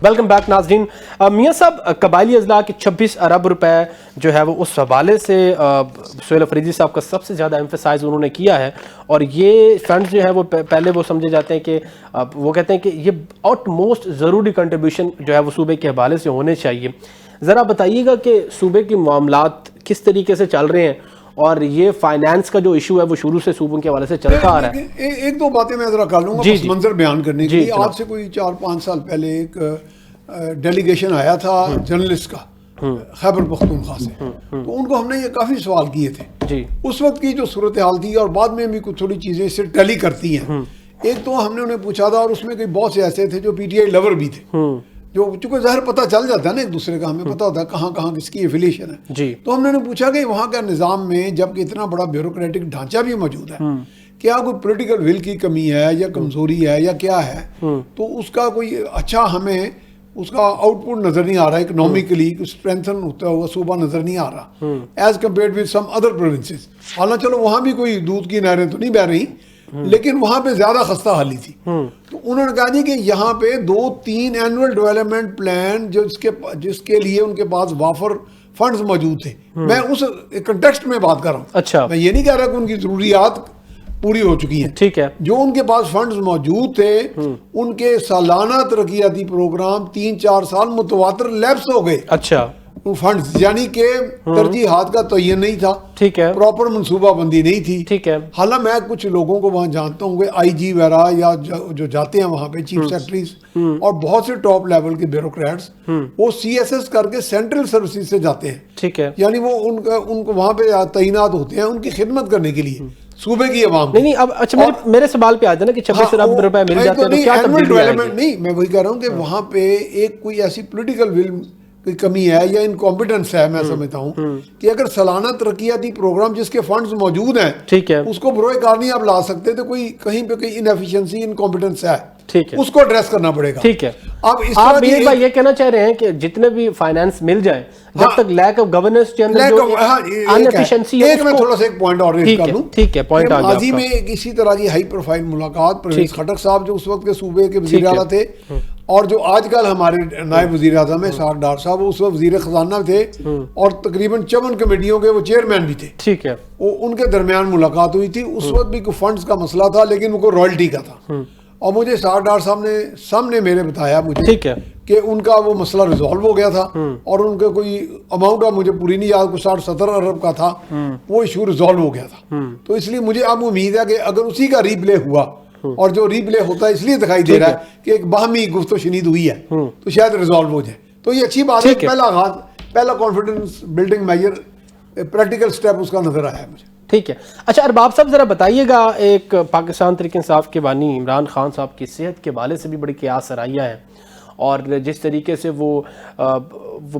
Welcome back ناظرین. میاں صاحب, قبائلی اضلاع کے 26 ارب روپے جو ہے وہ اس حوالے سے سہیل افریدی صاحب کا سب سے زیادہ ایمفیسائز انہوں نے کیا ہے, اور یہ فنڈز جو ہے وہ پہلے وہ سمجھے جاتے ہیں کہ وہ کہتے ہیں کہ یہ آؤٹ موسٹ ضروری کنٹریبیوشن جو ہے وہ صوبے کے حوالے سے ہونے چاہیے. ذرا بتائیے گا کہ صوبے کے معاملات کس طریقے سے چل رہے ہیں, اور یہ فائنانس کا جو ایشو ہے وہ شروع سے صوبوں کے حوالے سے چلتا آ رہا ہے. ایک دو باتیں میں ذرا کر لوں گا پس منظر بیان کرنے کے لیے. آج سے کوئی 4-5 سال پہلے ایک ڈیلیگیشن آیا تھا جرنلسٹ کا خیبر پختونخوا سے, تو ان کو ہم نے یہ کافی سوال کیے تھے اس وقت کی جو صورتحال تھی, اور بعد میں بھی کچھ تھوڑی چیزیں اس سے ٹیلی کرتی ہیں. ایک تو ہم نے انہیں پوچھا تھا, اور اس میں کوئی بہت سے ایسے تھے جو پی ٹی آئی لور بھی تھے, جو چونکہ ظاہر پتہ چل جاتا ہے نا ایک دوسرے کا, ہمیں پتہ ہوتا ہے کہاں کہاں کس کی ایفیلیشن ہے. تو ہم نے انہیں پوچھا کہ وہاں کا نظام میں جب کہ اتنا بڑا بیوروکریٹک ڈھانچہ بھی موجود ہے, کیا کوئی پولیٹیکل ول کی کمی ہے یا کمزوری ہے یا کیا ہے, تو اس کا کوئی اچھا ہمیں اس کا آؤٹ پٹ نظر نہیں آ رہا, اکنامکلی اسٹرینتھن ہوتا ہوا صوبہ نظر نہیں آ رہا as compared with some other provinces. حالانکہ چلو وہاں بھی کوئی دودھ کی نہریں تو نہیں بہہ رہی, لیکن وہاں پہ زیادہ خستہ حالی تھی. تو انہوں نے کہا جی کہ یہاں پہ 2-3 اینول ڈیولپمنٹ پلان جس کے لیے ان کے پاس وافر فنڈز موجود تھے. میں اس کنٹیکسٹ میں بات کر رہا ہوں. اچھا, میں یہ نہیں کہہ رہا کہ ان کی ضروریات پوری ہو چکی ہیں. ٹھیک ہے, جو ان کے پاس فنڈز موجود تھے ان کے سالانہ ترقیاتی پروگرام 3-4 سال متواتر لیپس ہو گئے. اچھا, فنڈز یعنی کہ ترجیحات کا تعین نہیں تھا. ٹھیک ہے, پراپر منصوبہ بندی نہیں تھی. ٹھیک ہے, حالانکہ میں کچھ لوگوں کو وہاں جانتا ہوں کہ آئی جی وغیرہ یا جو جاتے ہیں وہاں پہ چیف سیکرٹریز اور بہت سے ٹاپ لیول کے بیوروکریٹس, وہ سی ایس ایس کر کے سینٹرل سروسز سے جاتے ہیں. ٹھیک ہے, یعنی وہ ان کو وہاں پہ تعینات ہوتے ہیں ان کی خدمت کرنے کے لیے صوبے کی عوام. نہیں اب اچھا میرے سوال پہ آ جانا کہ 26 ارب روپے مل جاتے ہیں تو کیا تبدیلی آئے گی؟ نہیں, میں وہی کہہ رہا ہوں کہ وہاں پہ ایک کوئی ایسی پولیٹیکل ول کی کمی ہے یا انکمپیٹنس ہے. میں سمجھتا ہوں کہ اگر سالانہ ترقیاتی پروگرام جس کے فنڈز موجود ہیں, ٹھیک ہے, اس کو بروئے کار نہیں آپ لا سکتے, تو کوئی کہیں پہ کوئی انیفیشنسی انکمپیٹنس ہے, ٹھیک ہے, اس کو ایڈریس کرنا پڑے گا. ٹھیک ہے, آپ میر بھائی یہ کہنا چاہ رہے ہیں کہ جتنے بھی فائنانس مل جائے, جب تک لیک آف گورننس کے اندر جو انیفیشنسی ہے, میں تھوڑا سا ایک پوائنٹ اور ریز کر لوں. ٹھیک ہے, پوائنٹ آ گیا. ماضی میں اسی طرح کی ہائی پروفائل ملاقات پرویز خٹک صاحب جو اس وقت کے صوبے کے وزیر اعلیٰ تھے, اور جو آج کل ہمارے نائب وزیر اعظم ہیں سعد ڈار صاحب, وہ اس وقت وزیر خزانہ تھے اور تقریباً 54 کمیٹیوں کے وہ چیئرمین بھی تھے. ٹھیک ہے, وہ ان کے درمیان ملاقات ہوئی تھی. اس وقت بھی کوئی فنڈز کا مسئلہ تھا, لیکن وہ کوئی رائلٹی کا تھا, اور مجھے سعد ڈار صاحب نے سامنے میرے بتایا مجھے, ٹھیک ہے, کہ ان کا وہ مسئلہ ریزالو ہو گیا تھا, اور ان کا کوئی اماؤنٹ مجھے پوری نہیں یاد, کوئی 60-70 ارب کا تھا, وہ ایشو ریزالو ہو گیا تھا. تو اس لیے مجھے اب امید ہے کہ اگر اسی کا ری پلے ہوا, اور جو ری پلے ہوتا ہے اس لیے دکھائی دے رہا ہے کہ ایک باہمی گفت و شنید ہوئی ہے, تو شاید ریزالو ہو جائے. تو یہ اچھی بات ہے, پہلا آغاز, پہلا confidence building measure, practical step اس کا نظر آیا ہے مجھے. ٹھیک ہے, اچھا ارباب صاحب ذرا بتائیے گا, ایک پاکستان تحریک انصاف کے بانی عمران خان صاحب کی صحت کے حوالے سے بھی بڑی قیاس سرائیہ ہے, اور جس طریقے سے وہ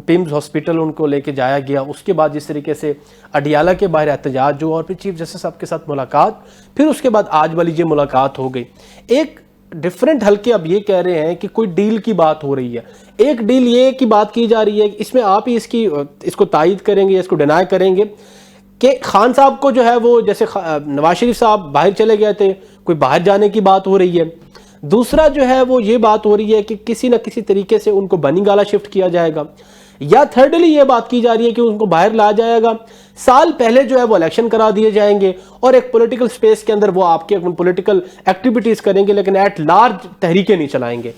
پیمز ہاسپٹل ان کو لے کے جایا گیا, اس کے بعد جس طریقے سے اڈیالہ کے باہر احتجاج ہوا, اور پھر چیف جسٹس صاحب کے ساتھ ملاقات, پھر اس کے بعد آج والی یہ ملاقات ہو گئی. ایک ڈیفرنٹ حلقے اب یہ کہہ رہے ہیں کہ کوئی ڈیل کی بات ہو رہی ہے. ایک ڈیل یہ کی بات کی جا رہی ہے, اس میں آپ ہی اس کو تائید کریں گے یا اس کو ڈینائی کریں گے کہ خان صاحب کو جو ہے وہ جیسے نواز شریف صاحب باہر چلے گئے تھے, کوئی باہر جانے کی بات ہو رہی ہے. دوسرا جو ہے وہ یہ بات ہو رہی ہے کہ کسی نہ کسی طریقے سے ان کو بنی گالا شفٹ کیا جائے گا, یا تھرڈلی یہ بات کی جا رہی ہے کہ ان کو باہر لایا جائے گا, سال پہلے جو ہے وہ الیکشن کرا دیے جائیں گے, اور ایک پولیٹیکل سپیس کے اندر وہ آپ کے پولیٹیکل ایکٹیویٹیز کریں گے, لیکن ایٹ لارج تحریکیں نہیں چلائیں گے.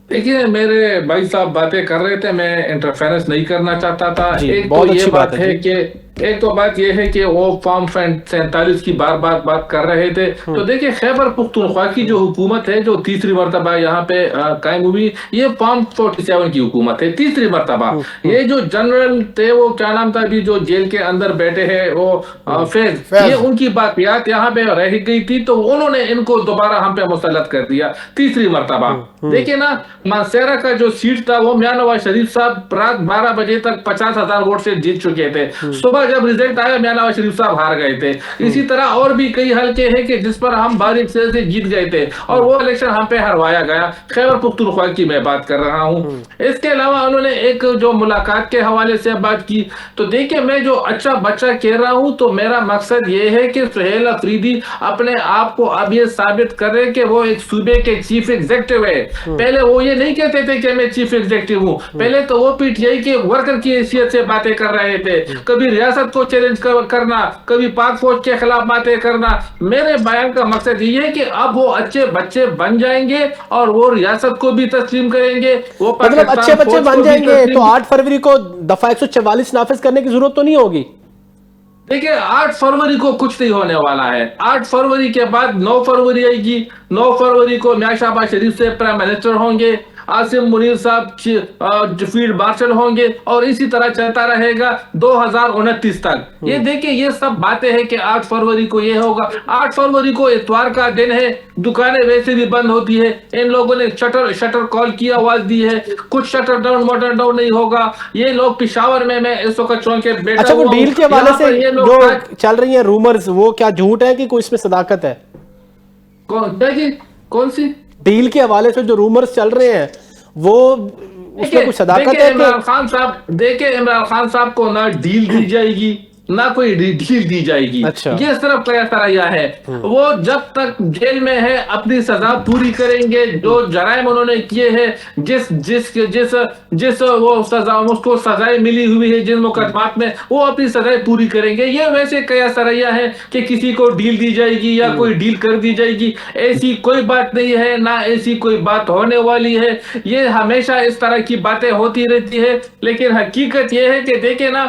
دیکھیے میرے بھائی صاحب باتیں کر رہے تھے, میں انٹرفیرنس نہیں کرنا چاہتا تھا. ایک تو یہ بات ہے کہ ایک تو بات یہ ہے کہ وہ فارم 47 کی بار بار بات کر رہے تھے. تو دیکھیں خیبر پختونخوا کی جو حکومت ہے جو تیسری مرتبہ یہاں پہ قائم ہوئی, یہ فارم 47 کی حکومت ہے تیسری مرتبہ. یہ جو جنرل تھے وہ کیا نام تھا ابھی جو جیل کے اندر بیٹھے ہیں وہ فیض, یہ ان کی باقیات یہاں پہ رہ گئی تھی, تو انہوں نے ان کو دوبارہ ہم پہ مسلط کر دیا تیسری مرتبہ. دیکھیں نا, مانسیرا کا جو سیٹ تھا وہ میاں نواز شریف صاحب رات 12 بجے تک 50,000 ووٹ سے جیت چکے تھے. صبح جب ریزلٹ آیا میاں نواز شریف صاحب ہار گئے تھے. اسی طرح اور بھی کئی حلقے ہیں کہ جس پر ہم باریک سے جیت گئے تھے اور وہ الیکشن ہم پہ ہروایا گیا. خیبر پختونخوا کی میں بات کر رہا ہوں. اس کے علاوہ انہوں نے ایک جو ملاقات کے حوالے سے بات کی, تو دیکھیں میں جو اچھا بچہ کہہ رہا ہوں تو میرا مقصد یہ ہے کہ سہیل افریدی اپنے آپ کو اب یہ ثابت کرے کہ وہ ایک صوبے کے چیف ایگزیکٹو ہے. پہلے وہ یہ نہیں کہتے تھے کہ میں چیف ایگزیکٹو ہوں, پہلے تو وہ پی ٹی آئی کے ورکر کی حیثیت سے باتیں کر رہے تھے, کبھی ریاست کو چیلنج کرنا, کبھی پاک فوج کے خلاف باتیں کرنا. میرے بیان کا مقصد یہ ہے کہ اب وہ اچھے بچے بن جائیں گے اور وہ ریاست کو بھی تسلیم کریں گے. وہ مطلب اچھے بچے بن جائیں گے تو 8 فروری کو دفعہ 144 نافذ کرنے کی ضرورت تو نہیں ہوگی. دیکھیں 8 فروری کو کچھ نہیں ہونے والا ہے. 8 فروری کے بعد 9 فروری آئے گی. 9 فروری کو میاں شہباز شریف سے پرائم منسٹر ہوں گے, عاصم منیر صاحب فیلڈ مارشل ہوں گے, اور اسی طرح چلتا رہے گا 2029 تک. یہ دیکھیں یہ سب باتیں ہیں کہ 8 فروری کو یہ ہوگا. 8 فروری کو اتوار کا دن ہے, دکانیں ویسے بھی بند ہوتی ہے. ان لوگوں نے شٹر کال کی آواز دی ہے, کچھ شٹر ڈاؤن موٹر ڈاؤن نہیں ہوگا. یہ لوگ پشاور میں اس وقت چونکے بیٹھا. اچھا وہ ڈیل کے حوالے سے جو چل رہی ہیں رومرز, وہ کیا جھوٹ ہے کہ کوئی اس میں صداقت ہے؟ کون سی ڈیل کے حوالے سے جو رومرز چل رہے ہیں وہ اس میں کچھ صداقت ہے؟ عمران خان صاحب دیکھیں, عمران خان صاحب کو نہ ڈیل دی جائے گی نہ کوئی ڈیل دی جائے گی. یہ صرف قیاسریا ہے. وہ جب تک جیل میں ہے اپنی سزا پوری کریں گے. جو جرائم انہوں نے کیے ہیں, جس وہ سزا اس کو سزائیں ملی ہوئی ہے جن مقدمات میں, وہ اپنی سزائیں پوری کریں گے. یہ ویسے قیاسریا ہے کہ کسی کو ڈیل دی جائے گی یا کوئی ڈیل کر دی جائے گی. ایسی کوئی بات نہیں ہے, نہ ایسی کوئی بات ہونے والی ہے. یہ ہمیشہ اس طرح کی باتیں ہوتی رہتی ہے. لیکن حقیقت یہ ہے کہ دیکھیں نا,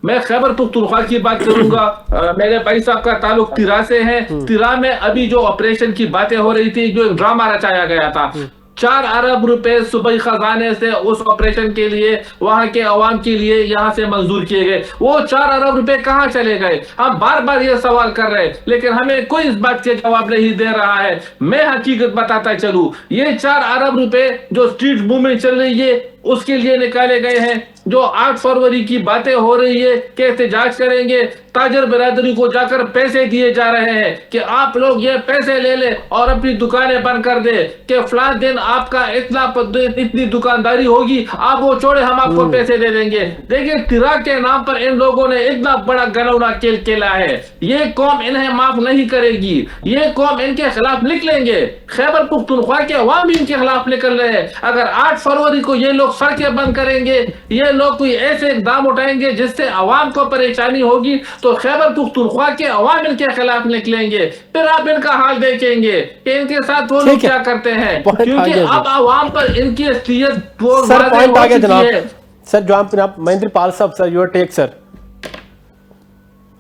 میں خیبر پختونخوا کی بات کروں گا. میرے بھائی صاحب کا تعلق تیرا سے ہے. تیرا میں ابھی جو آپریشن کی باتیں ہو رہی تھی, جو ڈرامہ رچایا گیا تھا, 4 ارب روپے صوبائی خزانے سے اس آپریشن کے لیے وہاں کے عوام کے لیے یہاں سے منظور کیے گئے. وہ 4 ارب روپے کہاں چلے گئے؟ ہم بار بار یہ سوال کر رہے ہیں لیکن ہمیں کوئی اس بات کے جواب نہیں دے رہا ہے. میں حقیقت بتاتا چلوں, یہ 4 ارب روپے جو اسٹریٹ موومنٹ چل رہی ہے اس کے لیے نکالے گئے ہیں. جو 8 فروری کی باتیں ہو رہی ہے کہ احتجاج کریں گے, تاجر برادری کو جا کر پیسے دیے جا رہے ہیں کہ آپ لوگ یہ پیسے لے لیں اور اپنی دکانیں بند کر دیں کہ فلاں دن آپ کا اتنی دکانداری ہوگی, آپ وہ چھوڑے ہم آپ کو پیسے دے دیں گے. دیکھیں تیرا کے نام پر ان لوگوں نے اتنا بڑا گنونا کھیل کھیلا ہے. یہ قوم انہیں معاف نہیں کرے گی. یہ قوم ان کے خلاف نکلیں گے. خیبر پختونخوا کے عوام بھی ان کے خلاف نکل رہے ہیں. اگر 8 فروری کو یہ لوگ سڑکیں بند کریں گے, یہ لوگ کوئی ایسے اقدام اٹھائیں گے جس سے عوام کو پریشانی ہوگی, تو خیبر پختونخوا کے عوام ان کے خلاف نکلیں گے. پھر آپ ان کا حال دیکھیں گے کہ ان کے ساتھ وہ لوگ کیا کرتے ہیں, کیونکہ اب عوام پر ان کی اصلیت واضح ہو چکی ہے. سر جناب مہندر پال صاحب, سر یور ٹیک. سر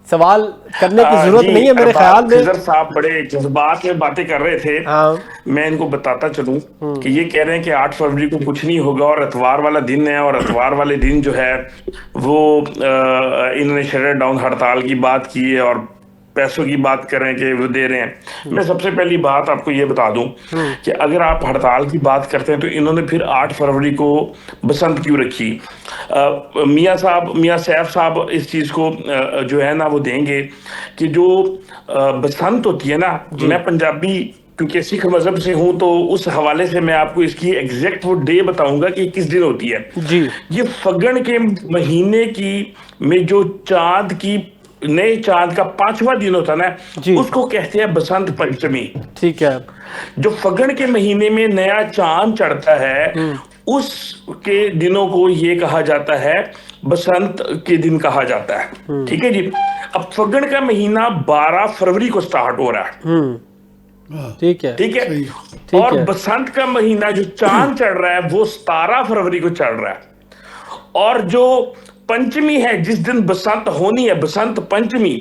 سوال کرنے کی ضرورت نہیں ہے میرے خیال میں. خضر صاحب بڑے جذبات میں باتیں کر رہے تھے. میں ان کو بتاتا چلوں کہ یہ کہہ رہے ہیں کہ 8 فروری کو کچھ نہیں ہوگا اور اتوار والا دن ہے, اور اتوار والے دن جو ہے وہ انہوں نے شٹر ڈاؤن ہڑتال کی بات کی ہے اور پیسوں کی بات کر رہے ہیں کہ وہ دے رہے ہیں. میں سب سے پہلی بات آپ کو یہ بتا دوں کہ اگر آپ ہڑتال کی بات کرتے ہیں تو انہوں نے پھر 8 فروری کو بسنت کیوں رکھی؟ میاں سیف صاحب اس چیز کو جو ہے نا وہ دیں گے کہ جو بسنت ہوتی ہے نا, میں پنجابی کیونکہ سکھ مذہب سے ہوں تو اس حوالے سے میں آپ کو اس کی ایگزیکٹ وہ ڈے بتاؤں گا کہ کس دن ہوتی ہے. یہ فگن کے مہینے کی میں جو چاند کی نئے چاند کا 5واں دن ہوتا نا, اس کو کہتے ہیں بسنت پنچمی. ٹھیک ہے. جو فگن کے مہینے میں نیا چاند چڑھتا ہے اس کے دنوں کو یہ کہا جاتا ہے بسنت کے دن کہا جاتا ہے. ٹھیک ہے جی. اب فگن کا مہینہ 12 فروری کو سٹارٹ ہو رہا ہے. ٹھیک ہے, ٹھیک ہے. اور بسنت کا مہینہ جو چاند چڑھ رہا ہے وہ 17 فروری کو چڑھ رہا ہے. اور جو پنچمی ہے جس دن بسنت ہونی ہے, بسنت پنچمی,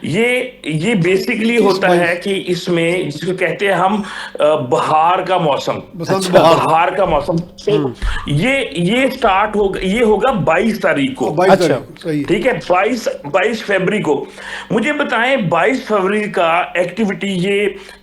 یہ بیسیکلی ہوتا ہے کہ اس میں جس کو کہتے ہیں ہم بہار کا موسم, بہار کا موسم, یہ سٹارٹ ہوگا, یہ ہوگا 22 تاریخ کو. ٹھیک ہے, 22 فروری کو. مجھے بتائیں 22 فروری کا ایکٹیویٹی یہ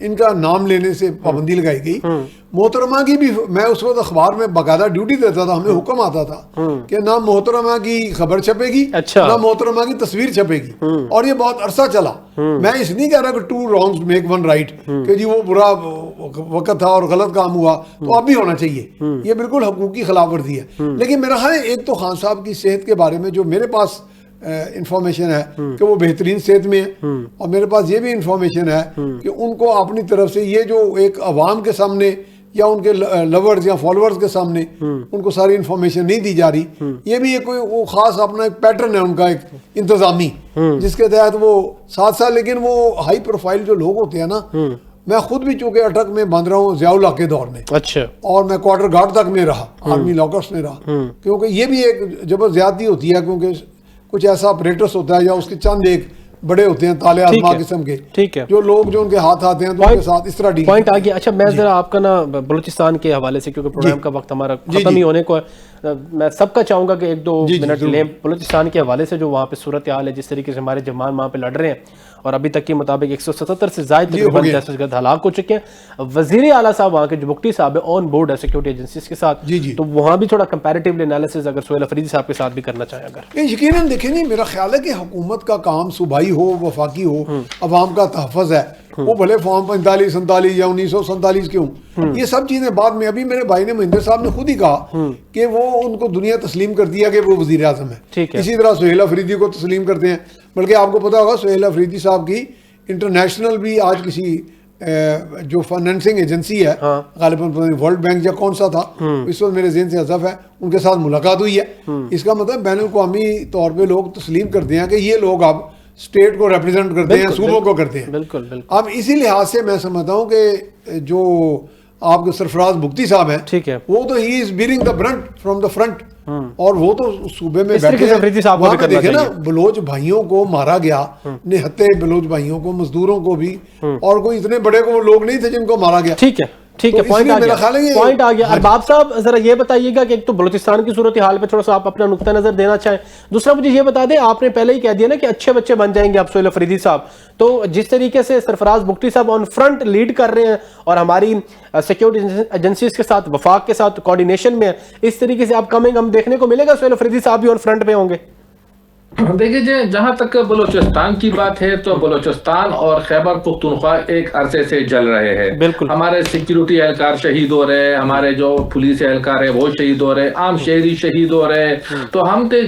ان کا نام لینے سے پابندی لگائی گئی. محترمہ کی بھی میں اس وقت اخبار میں باقاعدہ ڈیوٹی دیتا تھا, ہمیں حکم آتا تھا کہ نہ محترمہ کی خبر چھپے گی نہ محترمہ کی تصویر چھپے گی, اور یہ بہت عرصہ چلا. میں اس نہیں کہہ رہا کہ 2 wrongs make 1 right کہ جی وہ برا وقت تھا اور غلط کام ہوا تو اب بھی ہونا چاہیے, یہ بالکل حقوقی خلاف ورزی ہے. لیکن میرا خیال ہے ایک تو خان صاحب کی صحت کے بارے میں جو میرے پاس انفارمیشن ہے کہ وہ بہترین صحت میں ہے, اور میرے پاس یہ بھی انفارمیشن ہے کہ ان کو اپنی طرف سے یہ جو ایک عوام کے سامنے یا ان کے لورز یا فالوورز کے سامنے ان کو ساری انفارمیشن نہیں دی جا رہی, یہ بھی ایک وہ خاص اپنا ایک پیٹرن ہے ان کا ایک انتظامی جس کے تحت وہ ساتھ ساتھ. لیکن وہ ہائی پروفائل جو لوگ ہوتے ہیں نا, میں خود بھی چونکہ اٹک میں بند رہا ہوں ضیاء اللہ کے دور میں, اچھا, اور میں کوارٹر گارڈ تک میں رہا, آرمی لاکرس میں رہا, کیونکہ یہ بھی ایک جبر زیادتی ہوتی ہے کیونکہ کچھ ایسا آپریٹرس ہوتا ہے یا اس کے چند ایک بڑے ہوتے ہیں تالے آزما قسم کے, ٹھیک ہے, جو لوگ جو ان کے ہاتھ آتے ہیں تو ان کے ساتھ اس طرح ڈیل. پوائنٹ آ گیا. اچھا میں ذرا آپ کا نا بلوچستان کے حوالے سے, کیونکہ پروگرام کا وقت ہمارا ختم ہی ہونے کو ہے, میں سب کا چاہوں گا کہ 1-2 منٹ لیں بلوچستان کے حوالے سے جو وہاں پہ صورتحال ہے, جس طریقے سے ہمارے جوان وہاں پہ لڑ رہے ہیں اور ابھی تک کے مطابق 177 سے زائد دہشت گرد ہلاک ہو چکے ہیں. وزیر اعلیٰ صاحب وہاں کے جو بگٹی صاحب ہیں آن بورڈ ہے سیکورٹی ایجنسیز کے ساتھ, تو وہاں بھی تھوڑا کمپیریٹیولی انالیسز اگر سہیل افریدی صاحب کے ساتھ بھی کرنا چاہیں اگر. یقیناً دیکھیں نہیں, میرا خیال ہے کہ حکومت کا کام صوبائی ہو وفاقی ہو, عوام کا تحفظ ہے, وہ بھلے فارم 45-47 یا 1947 کیوں, یہ سب چیزیں بعد میں. ابھی میرے بھائی نے مہندر صاحب نے خود ہی کہا کہ وہ ان کو دنیا تسلیم کر دیا کہ وہ وزیر اعظم ہے. اسی طرح سہیل افریدی کو تسلیم کرتے ہیں, بلکہ آپ کو پتا ہوگا سہیل افریدی صاحب کی انٹرنیشنل بھی آج کسی جو فائنینسنگ ایجنسی ہے غالباً ورلڈ بینک یا کون سا تھا, اس وقت میرے ذہن سے حذف ہے, ان کے ساتھ ملاقات ہوئی ہے. اس کا مطلب بین الاقوامی طور پہ لوگ تسلیم کرتے ہیں کہ یہ لوگ اب اسٹیٹ کو ریپرزینٹ کرتے ہیں, صوبوں کو کرتے ہیں. اب اسی لحاظ سے میں سمجھتا ہوں کہ جو آپ کے سرفراز بگٹی صاحب ہیں, ٹھیک ہے, وہ تو ہی is bearing the brunt from the front, اور وہ تو صوبے میں بیٹھے ہیں. وہاں پہ دیکھیں نا بلوچ بھائیوں کو مارا گیا, نہتے بلوچ بھائیوں کو, مزدوروں کو بھی, اور کوئی اتنے بڑے کو لوگ نہیں تھے جن کو مارا گیا. ٹھیک ہے, ٹھیک ہے, پوائنٹ آ گیا. ارباب صاحب ذرا یہ بتائیے گا کہ ایک تو بلوچستان کی صورتحال پہ تھوڑا سا آپ اپنا نقطہ نظر دینا چاہیں, دوسرا مجھے یہ بتا دیں, آپ نے پہلے ہی کہہ دیا نا کہ اچھے بچے بن جائیں گے آپ سہیل افریدی صاحب, تو جس طریقے سے سرفراز بگٹی صاحب آن فرنٹ لیڈ کر رہے ہیں اور ہماری سیکورٹی ایجنسیز کے ساتھ وفاق کے ساتھ کوارڈینیشن میں, اس طریقے سے آپ کمنگ ہم دیکھنے کو ملے گا سہیل افریدی صاحب بھی آن فرنٹ پہ ہوں گے؟ دیکھیے جہاں تک بلوچستان کی بات ہے تو بلوچستان اور خیبر پختونخوا ایک عرصے سے جل رہے ہیں. بالکل, ہمارے سیکیورٹی اہلکار شہید ہو رہے, ہمارے جو پولیس اہلکار ہے وہ شہید ہو رہے, عام شہری شہید ہو رہے. تو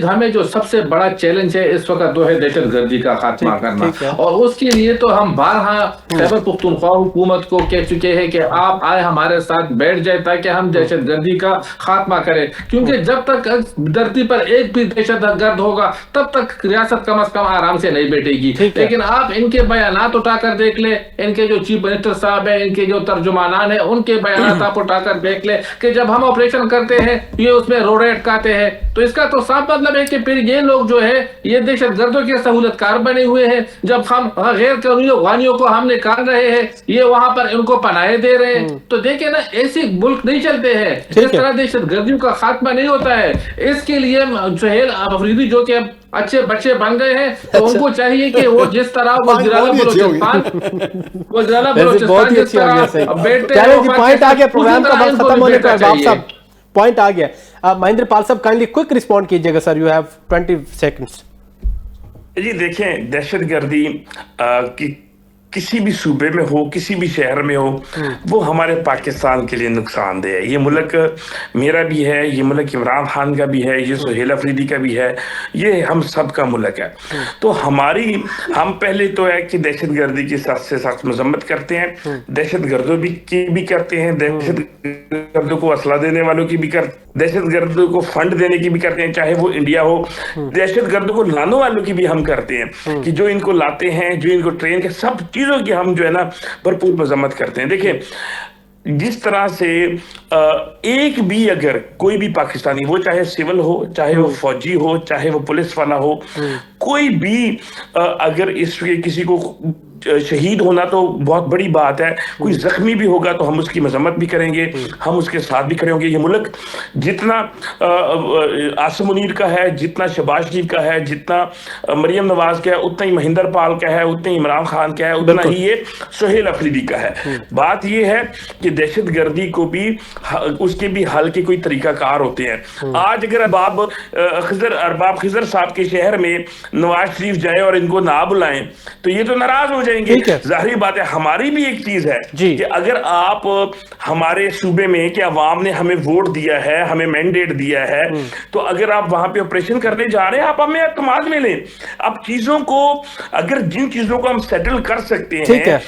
ہمیں جو سب سے بڑا چیلنج ہے اس وقت وہ ہے دہشت گردی کا خاتمہ کرنا, اور اس کے لیے تو ہم بارہا خیبر پختونخوا حکومت کو کہہ چکے ہیں کہ آپ آئے ہمارے ساتھ بیٹھ جائے تاکہ ہم دہشت گردی کا خاتمہ کریں, کیونکہ جب تک دھرتی پر ایک بھی دہشت گرد ہوگا تب تک ریاست کم از کم آرام سے نہیں بیٹھے گی. لیکن آپ ان کے بیانات اٹھا کر دیکھ لیں, ان کے جو چیف منسٹر صاحب ہیں, ان کے جو ترجمانان ہیں, ان کے بیانات آپ اٹھا کر دیکھ لیں کہ جب ہم آپریشن کرتے ہیں یہ اس میں روڑے اٹکاتے ہیں, تو اس کا تو صاف مطلب ہے کہ پھر یہ لوگ جو ہے یہ دہشت گردوں کے سہولت کار بنے ہوئے ہیں. جب ہم غیر قانونی افغانیوں کو ہم نکال رہے ہیں, یہ وہاں پر ان کو پناہیں دے رہے ہیں, تو دیکھیں نا ایسے ملک نہیں چلتے ہیں, اس طرح دہشت گردیوں کا خاتمہ نہیں ہوتا ہے. اس کے لیے سہیل افریدی جو کہ اچھے بچے بن گئے ہیں, تو ان کو چاہیے کہ وہ جس طرح وزیراعلیٰ بلوچستان جس طرح بیٹھتے ہیں, پوائنٹ آ گیا, پروگرام کا وقت ختم ہونے کا ہے صاحب, پوائنٹ آ گیا. مہندر پال صاحب کائنڈلی کوئک رسپونڈ کیجئے گا سر, یو ہیو 20 سیکنڈز. جی دیکھیں, دہشت گردی کی کسی بھی صوبے میں ہو, کسی بھی شہر میں ہو, وہ ہمارے پاکستان کے لیے نقصان دہ ہے. یہ ملک میرا بھی ہے, یہ ملک عمران خان کا بھی ہے, یہ سہیل افریدی کا بھی ہے, یہ ہم سب کا ملک ہے. تو ہم پہلے تو ہے کہ دہشت گردی کی سخت سے سخت مذمت کرتے ہیں, دہشت گردوں کی بھی کرتے ہیں, دہشت گردوں کو اسلحہ دینے والوں کی بھی کرتے, دہشت گردوں کو فنڈ دینے کی بھی کرتے ہیں, چاہے وہ انڈیا ہو. دہشت گردوں کو لانے والوں کی بھی ہم کرتے ہیں, کہ جو ان کو لاتے ہیں, جو ان کو ٹرین کے, سب چیزوں کی ہم جو ہے نا بھرپور مذمت کرتے ہیں. دیکھیں جس طرح سے ایک بھی اگر کوئی بھی پاکستانی, وہ چاہے سول ہو, چاہے وہ فوجی ہو, چاہے وہ پولیس والا ہو, کوئی بھی اگر اس کے کسی کو شہید ہونا تو بہت بڑی بات ہے, کوئی زخمی بھی ہوگا تو ہم اس کی مذمت بھی کریں گے, ہم اس کے ساتھ بھی کھڑے ہوں گے. یہ ملک جتنا عاصم منیر کا ہے, جتنا شہباز شریف کا ہے, جتنا مریم نواز کا ہے, اتنا ہی مہندر پال کا ہے, اتنا ہی عمران خان کا ہے, اتنا ہی یہ سہیل افریدی کا ہے. بات یہ ہے کہ دہشت گردی کو بھی اس کے بھی حل کے کوئی طریقہ کار ہوتے ہیں. آج اگر ارباب خضر صاحب کے شہر میں نواز شریف جائیں اور ان کو نہ بلائیں تو یہ تو ناراض ہو جائیں گے. ظاہری بات ہے, ہماری بھی ایک چیز ہے کہ اگر آپ ہمارے صوبے میں کہ عوام نے ہمیں ووٹ دیا ہے, ہمیں مینڈیٹ دیا ہے, تو اگر آپ وہاں پہ آپریشن کرنے جا رہے ہیں آپ ہمیں اعتماد میں لیں. اب چیزوں کو اگر جن چیزوں کو ہم سیٹل کر سکتے ہیں,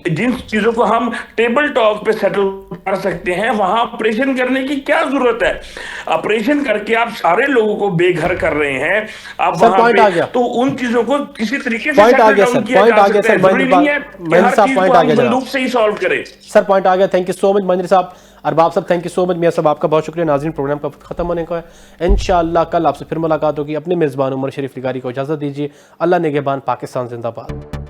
جن چیزوں کو ہم ٹیبل ٹاک پہ سیٹل کر سکتے ہیں, وہاں آپریشن کرنے کی کیا ضرورت ہے؟ آپریشن کر کے آپ سارے لوگوں کو بے گھر کر رہے ہیں آپ وہاں پہ, تو ان چیزوں کو کسی طریقے سے سیٹل ڈاؤن کیا جا سکتا ہے. ضروری نہیں ہے کہ ہر چیز کو ہم بندوق سے ہی سالو کریں. سر پوائنٹ آ گیا. تھینک یو سو مچ مہندر صاحب, ارباب صاحب تھینک یو سو مچ, میاں صاحب آپ کا بہت شکریہ. ناظرین پروگرام کا ختم ہونے کا ہے, انشاءاللہ کل آپ سے پھر ملاقات ہوگی. اپنے میزبان عمر شریف لگاری کو اجازت دیجیے. اللہ نگہبان. پاکستان زندہ باد.